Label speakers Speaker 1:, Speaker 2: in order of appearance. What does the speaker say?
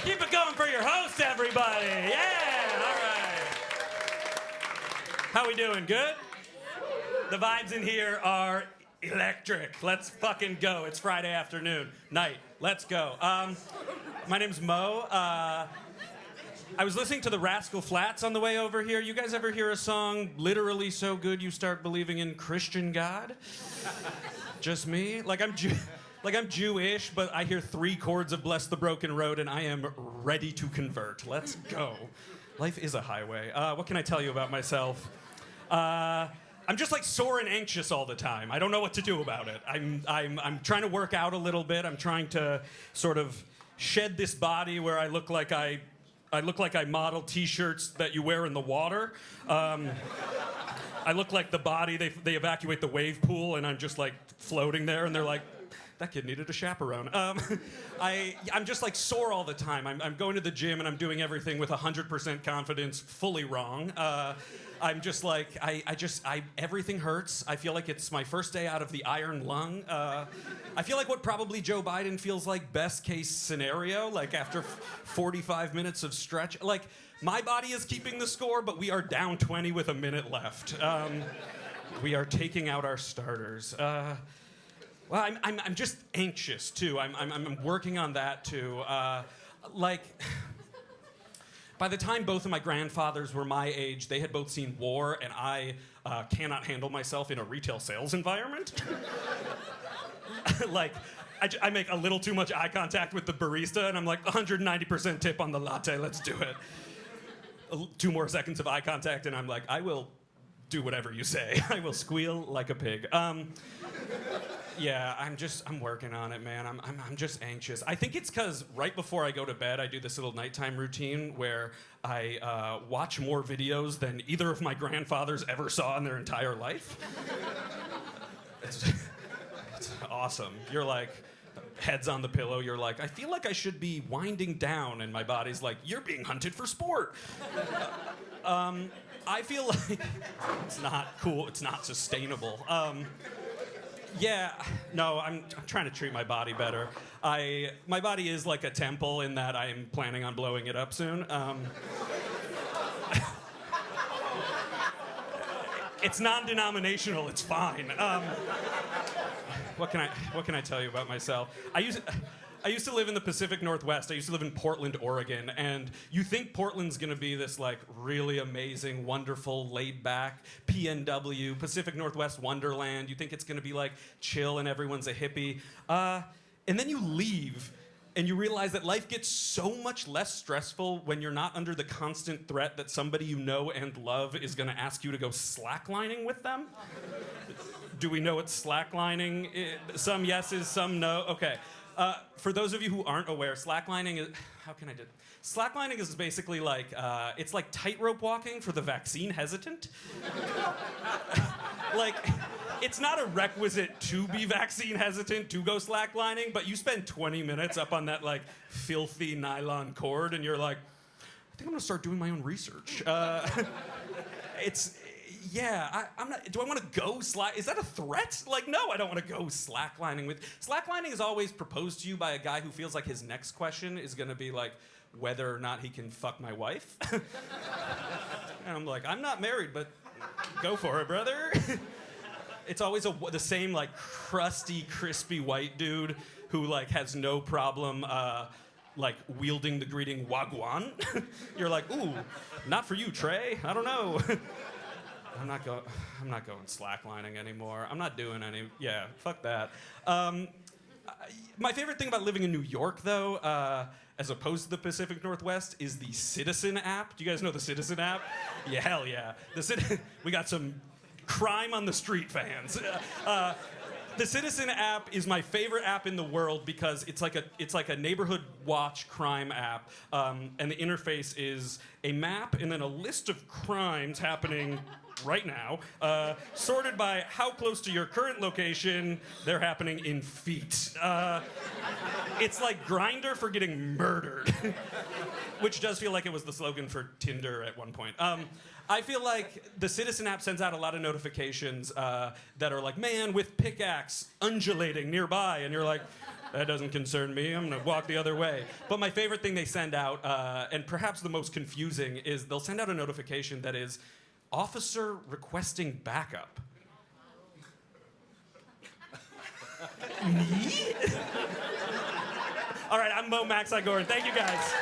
Speaker 1: Keep it going for your host, everybody. Yeah, all right. How we doing? Good? The vibes in here are electric. Let's fucking go. It's Friday afternoon. Night. Let's go. My name's Mo. I was listening to the Rascal Flatts on the way over here. You guys ever hear a song literally so good you start believing in Christian God? Just me? Like I'm Jewish, but I hear 3 chords of Bless the Broken Road and I am ready to convert. Let's go. Life is a highway. What can I tell you about myself? I'm just like sore and anxious all the time. I don't know what to do about it. I'm trying to work out a little bit. I'm trying to sort of shed this body where I look like I model t-shirts that you wear in the water. I look like the body, they evacuate the wave pool and I'm just like floating there and they're like, that kid needed a chaperone. I'm just like sore all the time. I'm going to the gym and I'm doing everything with 100% confidence, fully wrong. I'm just like, everything hurts. I feel like it's my first day out of the iron lung. I feel like what probably Joe Biden feels like best case scenario, like after 45 minutes of stretch. Like, my body is keeping the score, but we are down 20 with a minute left. We are taking out our starters. Well, I'm just anxious too. I'm working on that too. By the time both of my grandfathers were my age, they had both seen war, and I cannot handle myself in a retail sales environment. Like, I make a little too much eye contact with the barista, and I'm like, 190% tip on the latte, let's do it. 2 more seconds of eye contact, and I'm like, I will do whatever you say. I will squeal like a pig. Yeah, I'm working on it, man. I'm just anxious. I think it's because right before I go to bed, I do this little nighttime routine where I watch more videos than either of my grandfathers ever saw in their entire life. It's awesome. You're like, heads on the pillow, you're like, I feel like I should be winding down, and my body's like, you're being hunted for sport. I feel like it's not cool, it's not sustainable. Yeah, no, I'm trying to treat my body better. My body is like a temple in that I'm planning on blowing it up soon. It's non-denominational, it's fine. What can I tell you about myself? I used to live in the Pacific Northwest. I used to live in Portland, Oregon, and you think Portland's gonna be this like really amazing, wonderful, laid-back PNW, Pacific Northwest Wonderland. You think it's gonna be like chill and everyone's a hippie. And then you leave and you realize that life gets so much less stressful when you're not under the constant threat that somebody you know and love is gonna ask you to go slacklining with them. Do we know what slacklining is? Some yeses, some no. Okay. For those of you who aren't aware, slacklining is, how can I do? Slacklining is basically like, it's like tightrope walking for the vaccine hesitant. Like, it's not a requisite to be vaccine hesitant to go slacklining, but you spend 20 minutes up on that like filthy nylon cord and you're like, I think I'm gonna start doing my own research. I'm not. Do I want to go slack? Is that a threat? Like, no, I don't want to go slacklining with. Slacklining is always proposed to you by a guy who feels like his next question is going to be like whether or not he can fuck my wife. And I'm like, I'm not married, but go for it, brother. It's always the same like crusty, crispy white dude who like has no problem like wielding the greeting wagwan. You're like, ooh, not for you, Trey. I don't know. I'm not going slacklining anymore. I'm not doing any. Yeah, fuck that. My favorite thing about living in New York, though, as opposed to the Pacific Northwest, is the Citizen app. Do you guys know the Citizen app? Yeah, hell yeah. We got some crime on the street fans. The Citizen app is my favorite app in the world because it's like a neighborhood watch crime app, and the interface is a map and then a list of crimes happening right now, sorted by how close to your current location they're happening in feet. It's like Grindr for getting murdered, which does feel like it was the slogan for Tinder at one point. I feel like the Citizen app sends out a lot of notifications that are like, man with pickaxe undulating nearby, and you're like, That doesn't concern me. I'm gonna walk the other way. But my favorite thing they send out, and perhaps the most confusing, is they'll send out a notification that is, officer requesting backup. Me? All right, I'm Macsai-Goren. Thank you guys.